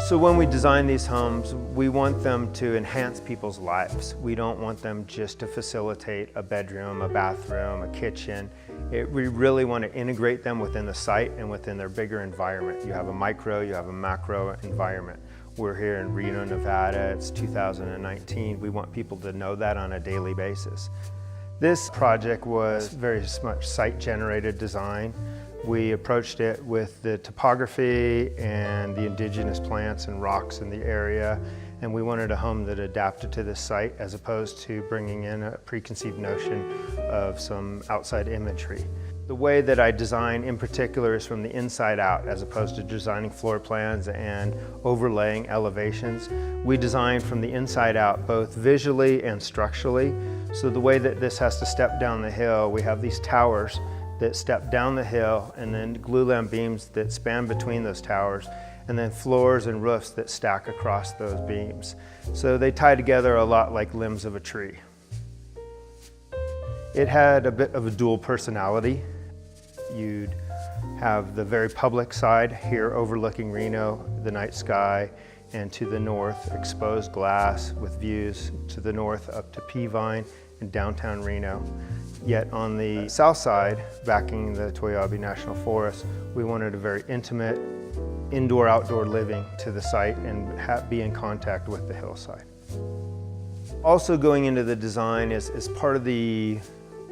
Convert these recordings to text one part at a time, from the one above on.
So when we design these homes, we want them to enhance people's lives. We don't want them just to facilitate a bedroom, a bathroom, a kitchen. We really want to integrate them within the site and within their bigger environment. You have a micro, you have a macro environment. We're here in Reno, Nevada. It's 2019. We want people to know that on a daily basis. This project was very much site-generated design. We approached it with the topography and the indigenous plants and rocks in the area, and we wanted a home that adapted to this site as opposed to bringing in a preconceived notion of some outside imagery. The way that I design in particular is from the inside out as opposed to designing floor plans and overlaying elevations. We design from the inside out both visually and structurally. So the way that this has to step down the hill, we have these towers that step down the hill and then glue-lam beams that span between those towers, and then floors and roofs that stack across those beams. So they tie together a lot like limbs of a tree. It had a bit of a dual personality. You'd have the very public side here overlooking Reno, the night sky, and to the north, exposed glass with views to the north up to Peavine and downtown Reno. Yet on the south side, backing the Toyabe National Forest, we wanted a very intimate indoor-outdoor living to the site and be in contact with the hillside. Also going into the design is part of the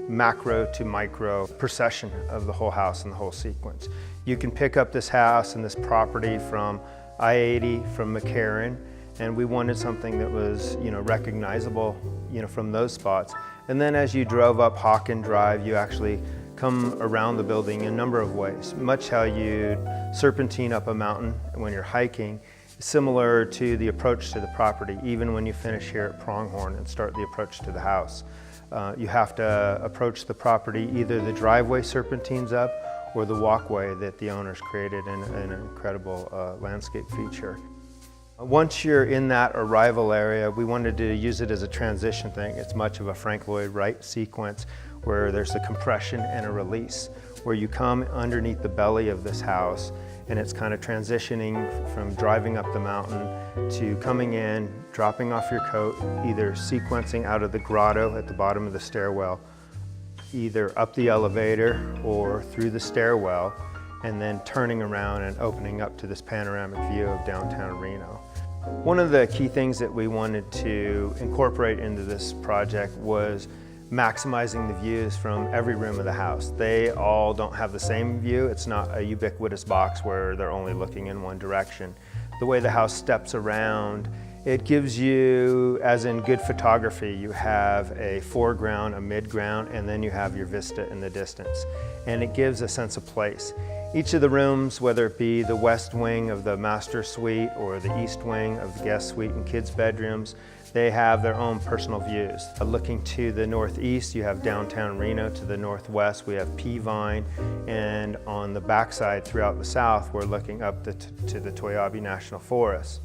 macro to micro procession of the whole house and the whole sequence. You can pick up this house and this property from I-80, from McCarran, and we wanted something that was, recognizable, from those spots. And then as you drove up Hawken Drive, you actually come around the building in a number of ways, much how you'd serpentine up a mountain when you're hiking, similar to the approach to the property, even when you finish here at Pronghorn and start the approach to the house. You have to approach the property, either the driveway serpentines up or the walkway that the owners created in an incredible landscape feature. Once you're in that arrival area, we wanted to use it as a transition thing. It's much of a Frank Lloyd Wright sequence where there's a compression and a release, where you come underneath the belly of this house and it's kind of transitioning from driving up the mountain to coming in, dropping off your coat, either sequencing out of the grotto at the bottom of the stairwell, either up the elevator or through the stairwell, and then turning around and opening up to this panoramic view of downtown Reno. One of the key things that we wanted to incorporate into this project was maximizing the views from every room of the house. They all don't have the same view. It's not a ubiquitous box where they're only looking in one direction. The way the house steps around, it gives you, as in good photography, you have a foreground, a midground, and then you have your vista in the distance. And it gives a sense of place. Each of the rooms, whether it be the west wing of the master suite or the east wing of the guest suite and kids' bedrooms, they have their own personal views. Looking to the northeast, you have downtown Reno. To the northwest, we have Peavine. And on the backside throughout the south, we're looking up to the Toyabe National Forest.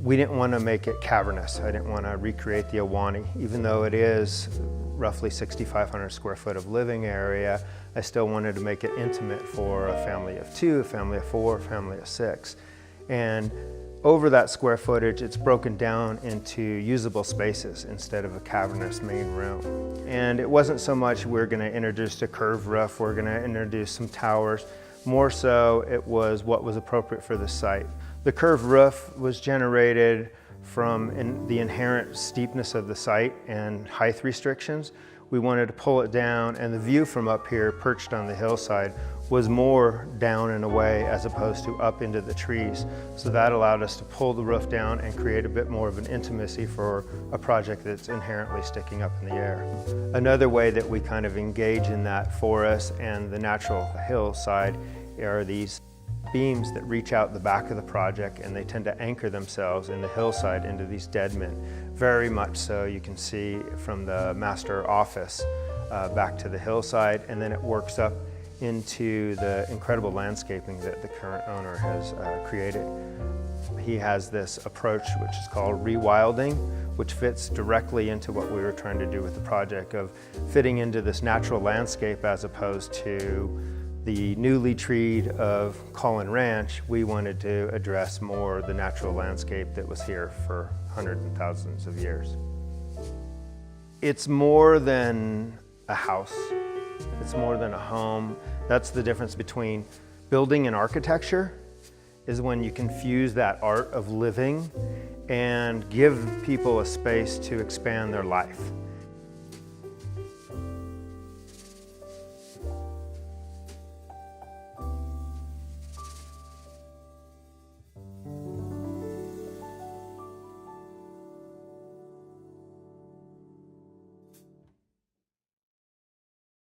We didn't want to make it cavernous. I didn't want to recreate the Ahwahnee. Even though it is roughly 6,500 square foot of living area, I still wanted to make it intimate for a family of 2, a family of 4, a family of 6. And over that square footage, it's broken down into usable spaces instead of a cavernous main room. And it wasn't so much we're going to introduce a curved roof, we're going to introduce some towers. More so, it was what was appropriate for the site. The curved roof was generated from the inherent steepness of the site and height restrictions. We wanted to pull it down, and the view from up here, perched on the hillside, was more down and away as opposed to up into the trees. So that allowed us to pull the roof down and create a bit more of an intimacy for a project that's inherently sticking up in the air. Another way that we kind of engage in that forest and the natural hillside are these beams that reach out the back of the project, and they tend to anchor themselves in the hillside into these deadmen. Very much so, you can see from the master office back to the hillside, and then it works up into the incredible landscaping that the current owner has created. He has this approach which is called rewilding, which fits directly into what we were trying to do with the project of fitting into this natural landscape as opposed to the newly treed of Cullen Ranch, we wanted to address more the natural landscape that was here for hundreds and thousands of years. It's more than a house. It's more than a home. That's the difference between building and architecture, is when you can fuse that art of living and give people a space to expand their life.